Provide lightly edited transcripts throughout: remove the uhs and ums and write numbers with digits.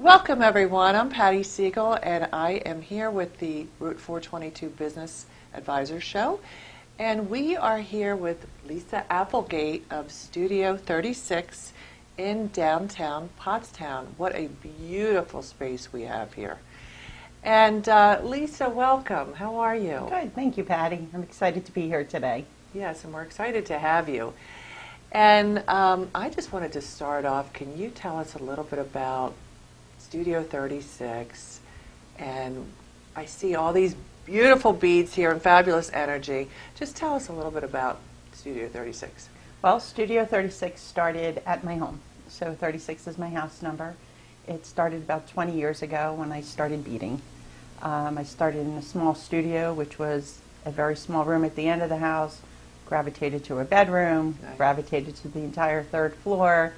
Welcome everyone, I'm Patty Siegel and I am here with the Route 422 Business Advisor Show, and we are here with Lisa Applegate of Studio 36 in downtown Pottstown. What a beautiful space we have here. And Lisa, welcome. How are you? Good, thank you, Patty. I'm excited to be here today. Yes, and we're excited to have you. And I just wanted to start off, can you tell us a little bit about Studio 36, and I see all these beautiful beads here and fabulous energy. Just tell us a little bit about Studio 36. Well, Studio 36 started at my home, so 36 is my house number. It started about 20 years ago when I started beading. I started in a small studio, which was a very small room at the end of the house, gravitated to a bedroom, Nice. Gravitated to the entire third floor.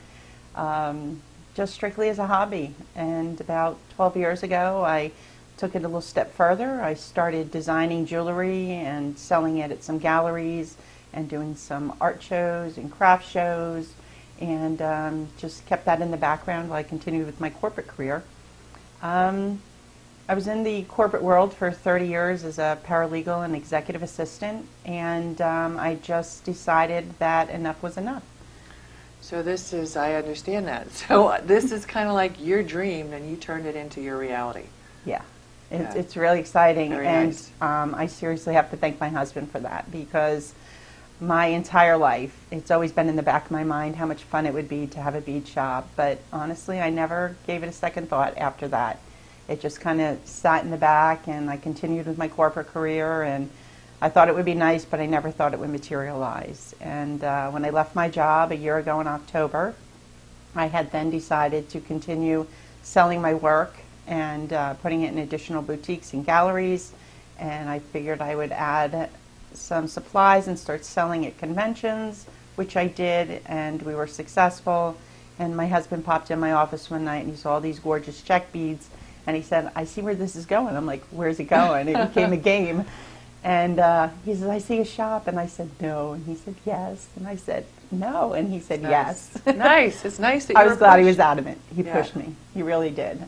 Just strictly as a hobby. And about 12 years ago, I took it a little step further. I started designing jewelry and selling it at some galleries and doing some art shows and craft shows, and just kept that in the background while I continued with my corporate career. I was in the corporate world for 30 years as a paralegal and executive assistant, and I just decided that enough was enough. So this is, I understand that. So this is kind of like your dream, and you turned it into your reality. Yeah, Yeah. it's really exciting, Very and nice. I seriously have to thank my husband for that, because my entire life, it's always been in the back of my mind how much fun it would be to have a bead shop, but honestly, I never gave it a second thought after that. It just kind of sat in the back, and I continued with my corporate career, and I thought it would be nice, but I never thought it would materialize. And when I left my job a year ago in October, I had then decided to continue selling my work and putting it in additional boutiques and galleries. And I figured I would add some supplies and start selling at conventions, which I did, and we were successful. And my husband popped in my office one night, and he saw all these gorgeous check beads, and he said, "I see where this is going." I'm like, "Where's it going?" It became a game. And he said, "I see a shop." And I said, "No." And he said, "Yes." And I said, "No." And he said, Nice. "Yes." Nice. It's nice that you I were was glad he was pushed. adamant. He Yeah. pushed me. He really did.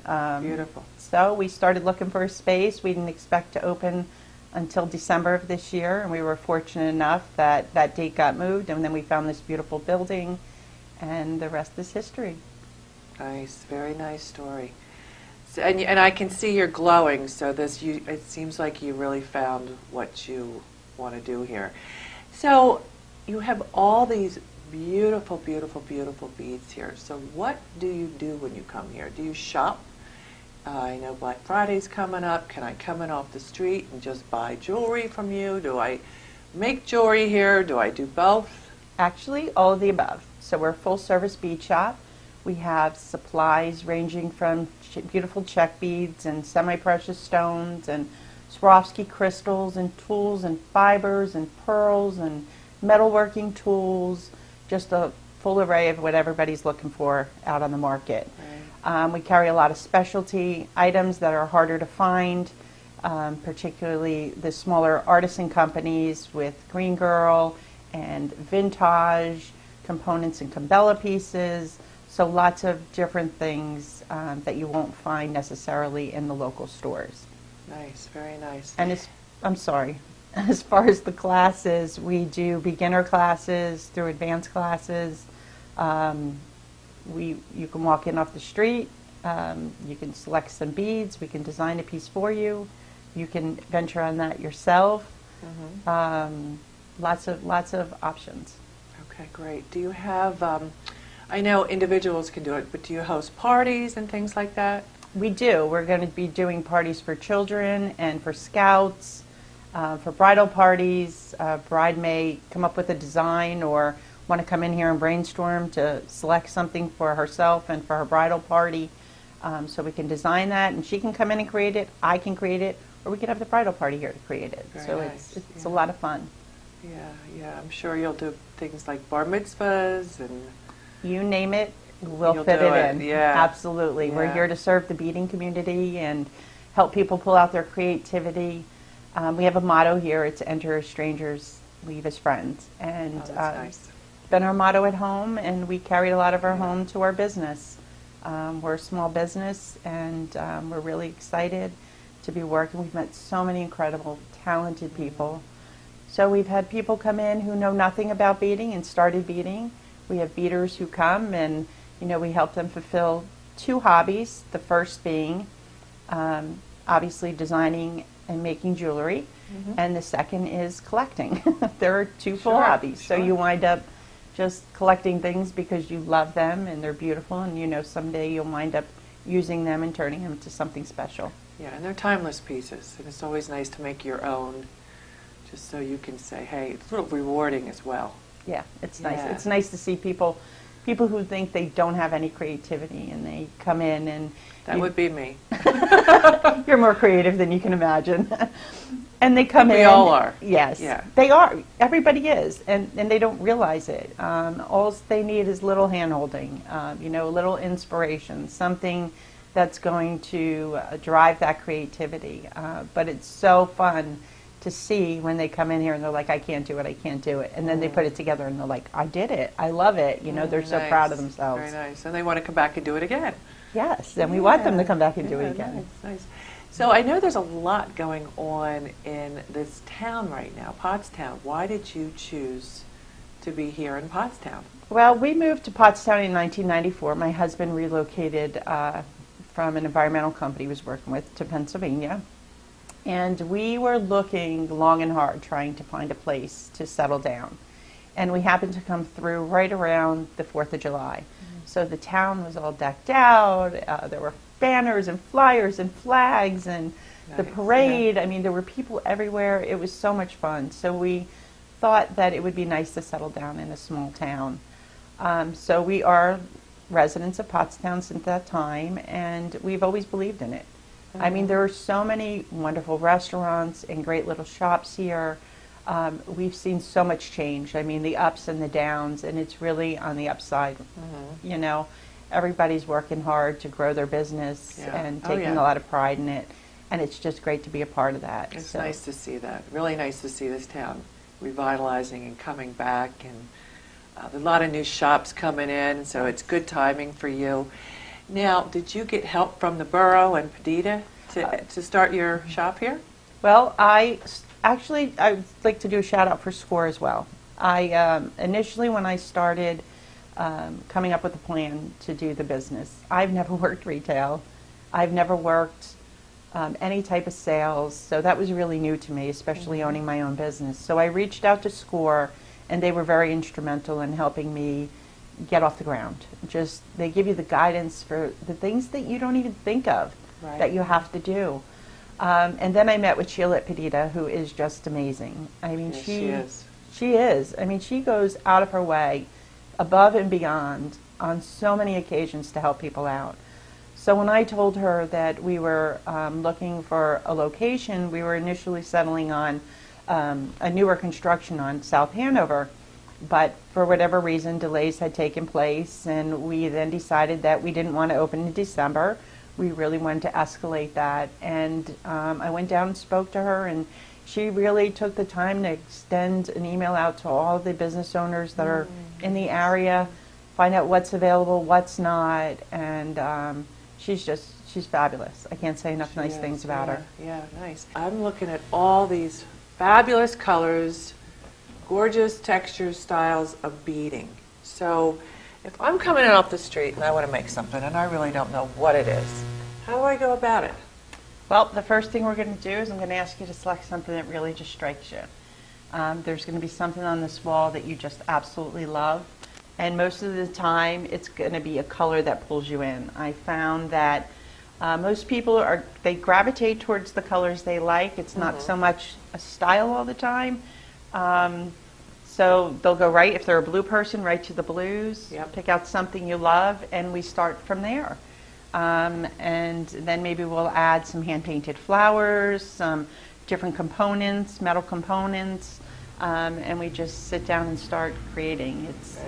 Beautiful. So we started looking for a space. We didn't expect to open until December of this year, and we were fortunate enough that that date got moved, and then we found this beautiful building, and the rest is history. Nice. Very nice story. So, and I can see you're glowing, so it seems like you really found what you want to do here. So you have all these beautiful, beautiful, beautiful beads here. So what do you do when you come here? Do you shop? I know Black Friday's coming up. Can I come in off the street and just buy jewelry from you? Do I make jewelry here? Do I do both? Actually, all of the above. So we're a full-service bead shop. We have supplies ranging from beautiful check beads and semi-precious stones and Swarovski crystals and tools and fibers and pearls and metalworking tools, just a full array of what everybody's looking for out on the market. Right. We carry a lot of specialty items that are harder to find, particularly the smaller artisan companies with Green Girl and Vintage, components and Cabela pieces. So lots of different things that you won't find necessarily in the local stores. Nice, very nice. And I'm sorry, as far as the classes, we do beginner classes through advanced classes. You can walk in off the street, you can select some beads, we can design a piece for you, you can venture on that yourself. Lots of options. Okay, great. Do you have, I know individuals can do it, but do you host parties and things like that? We do. We're going to be doing parties for children and for scouts, for bridal parties. Bride may come up with a design or want to come in here and brainstorm to select something for herself and for her bridal party. So we can design that, and she can come in and create it, I can create it, or we could have the bridal party here to create it. Very So nice. it's a lot of fun. Yeah. I'm sure you'll do things like bar mitzvahs and... You name it, we'll You'll fit do it it, in. yeah. Absolutely. We're Yeah. here to serve the beading community and help people pull out their creativity. We have a motto here, it's enter as strangers, leave as friends. And Oh, that's nice. it's been our motto at home, and we carried a lot of our home to our business. We're a small business, and we're really excited to be working. We've met so many incredible, talented people. So we've had people come in who know nothing about beading and started beading. We have beaders who come, and we help them fulfill two hobbies. The first being obviously designing and making jewelry, and the second is collecting. There are two full hobbies. So you wind up just collecting things because you love them and they're beautiful, and someday you'll wind up using them and turning them into something special. Yeah, and they're timeless pieces, and it's always nice to make your own, just so you can say, hey, it's a little rewarding as well. Yeah, it's nice. It's nice to see people who think they don't have any creativity, and they come in and... That would be me. You're more creative than you can imagine. And they come in. We all are. Yes. Yeah. They are. Everybody is. And they don't realize it. All they need is little hand-holding, a little inspiration, something that's going to drive that creativity. But it's so fun to see when they come in here and they're like, I can't do it. And then they put it together and they're like, I did it. I love it. They're so proud of themselves. Very nice. And they want to come back and do it again. Yes, and we want them to come back and do it again. Nice. So I know there's a lot going on in this town right now, Pottstown. Why did you choose to be here in Pottstown? Well, we moved to Pottstown in 1994. My husband relocated from an environmental company he was working with to Pennsylvania. And we were looking long and hard trying to find a place to settle down. And we happened to come through right around the 4th of July. So the town was all decked out. There were banners and flyers and flags and the parade. Yeah. I mean, there were people everywhere. It was so much fun. So we thought that it would be nice to settle down in a small town. So we are residents of Pottstown since that time, and we've always believed in it. I mean, there are so many wonderful restaurants and great little shops here. We've seen so much change. I mean, the ups and the downs, and it's really on the upside. Everybody's working hard to grow their business and taking a lot of pride in it, and it's just great to be a part of that. It's nice to see that. Really nice to see this town revitalizing and coming back, and a lot of new shops coming in, so it's good timing for you. Now, did you get help from the borough and Perdita to start your shop here? Well, I'd like to do a shout out for SCORE as well. Initially, when I started coming up with a plan to do the business, I've never worked retail. I've never worked any type of sales, so that was really new to me, especially owning my own business. So I reached out to SCORE, and they were very instrumental in helping me get off the ground. They give you the guidance for the things that you don't even think of that you have to do. And then I met with Sheila at Perdita, who is just amazing. I mean, yes, she is. She is. I mean, she goes out of her way, above and beyond, on so many occasions to help people out. So when I told her that we were looking for a location, we were initially settling on a newer construction on South Hanover, but for whatever reason, delays had taken place, and we then decided that we didn't want to open in December. We really wanted to escalate that, and I went down and spoke to her, and she really took the time to extend an email out to all the business owners that are in the area, find out what's available, what's not, and she's fabulous. I can't say enough nice things about her. Yeah, nice. I'm looking at all these fabulous colors, gorgeous textures, styles of beading. So if I'm coming in off the street and I want to make something and I really don't know what it is, how do I go about it? Well, the first thing we're going to do is I'm going to ask you to select something that really just strikes you. There's going to be something on this wall that you just absolutely love, and most of the time it's going to be a color that pulls you in. I found that most people they gravitate towards the colors they like. It's not so much a style all the time. So they'll go if they're a blue person, right to the blues, pick out something you love, and we start from there. And then maybe we'll add some hand-painted flowers, some different components, metal components, and we just sit down and start creating. It's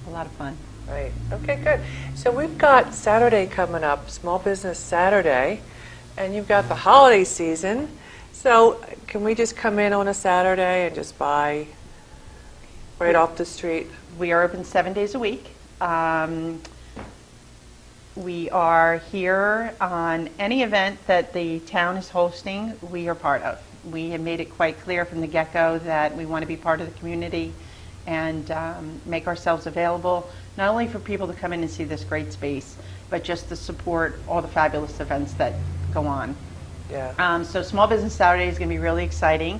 a lot of fun. Right. Okay, good. So we've got Saturday coming up, Small Business Saturday, and you've got the holiday season. So can we just come in on a Saturday and just buy right off the street? We are open 7 days a week. We are here on any event that the town is hosting, we are part of. We have made it quite clear from the get-go that we want to be part of the community and make ourselves available, not only for people to come in and see this great space, but just to support all the fabulous events that go on. Yeah. So Small Business Saturday is going to be really exciting.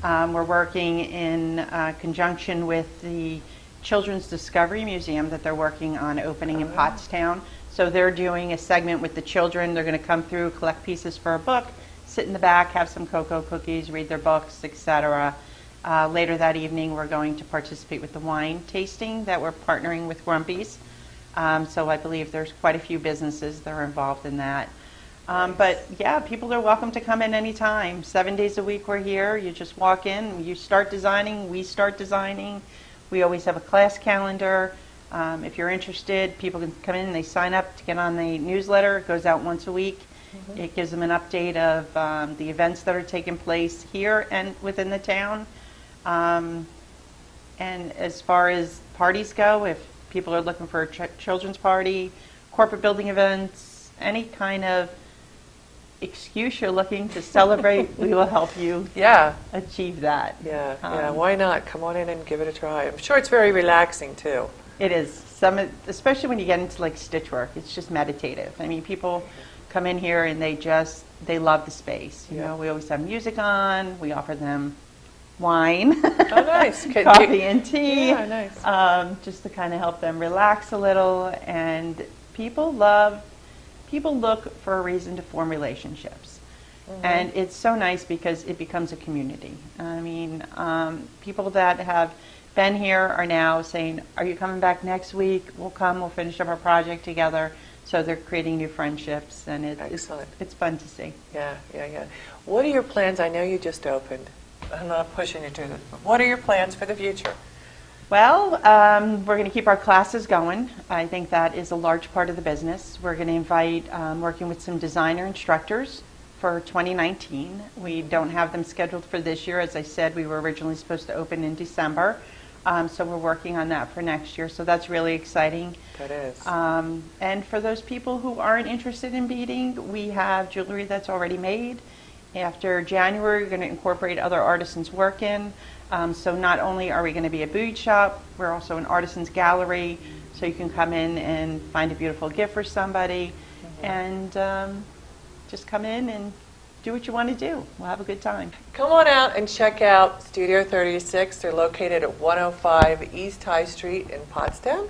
We're working in conjunction with the Children's Discovery Museum that they're working on opening in Pottstown. So they're doing a segment with the children. They're going to come through, collect pieces for a book, sit in the back, have some cocoa cookies, read their books, etc. Later that evening, we're going to participate with the wine tasting that we're partnering with Grumpy's. So I believe there's quite a few businesses that are involved in that. But yeah, people are welcome to come in anytime. 7 days a week we're here. You just walk in, you start designing, we start designing. We always have a class calendar. If you're interested, people can come in and they sign up to get on the newsletter. It goes out once a week. Mm-hmm. It gives them an update of the events that are taking place here and within the town. And as far as parties go, if people are looking for a children's party, corporate building events, any kind of excuse you're looking to celebrate, we will help you achieve that. Yeah, why not? Come on in and give it a try. I'm sure it's very relaxing too. It is. Especially when you get into like stitch work, it's just meditative. I mean, people come in here and they love the space. You know, we always have music on. We offer them wine, oh nice, coffee and tea, yeah, nice. Just to kind of help them relax a little. And people look for a reason to form relationships. Mm-hmm. And it's so nice because it becomes a community. I mean, people that have been here are now saying, are you coming back next week? We'll come, we'll finish up our project together. So they're creating new friendships, and it's fun to see. Yeah. What are your plans? I know you just opened. I'm not pushing you to this, but what are your plans for the future? Well, we're going to keep our classes going. I think that is a large part of the business. We're going to invite, working with some designer instructors for 2019. We don't have them scheduled for this year. As I said, we were originally supposed to open in December. So we're working on that for next year. So that's really exciting. That is. And for those people who aren't interested in beading, we have jewelry that's already made. After January, we're going to incorporate other artisans' work in. So not only are we going to be a bead shop, we're also an artisans' gallery. So you can come in and find a beautiful gift for somebody, and just come in and do what you want to do. We'll have a good time. Come on out and check out Studio 36. They're located at 105 East High Street in Pottstown.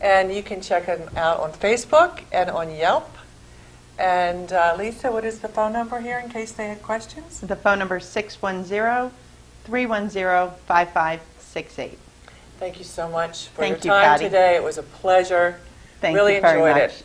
And you can check them out on Facebook and on Yelp. And Lisa, what is the phone number here in case they had questions? The phone number is 610-310-5568. Thank you so much for your Thank you, time Patty. today. It was a pleasure. Thank really you very enjoyed much. it.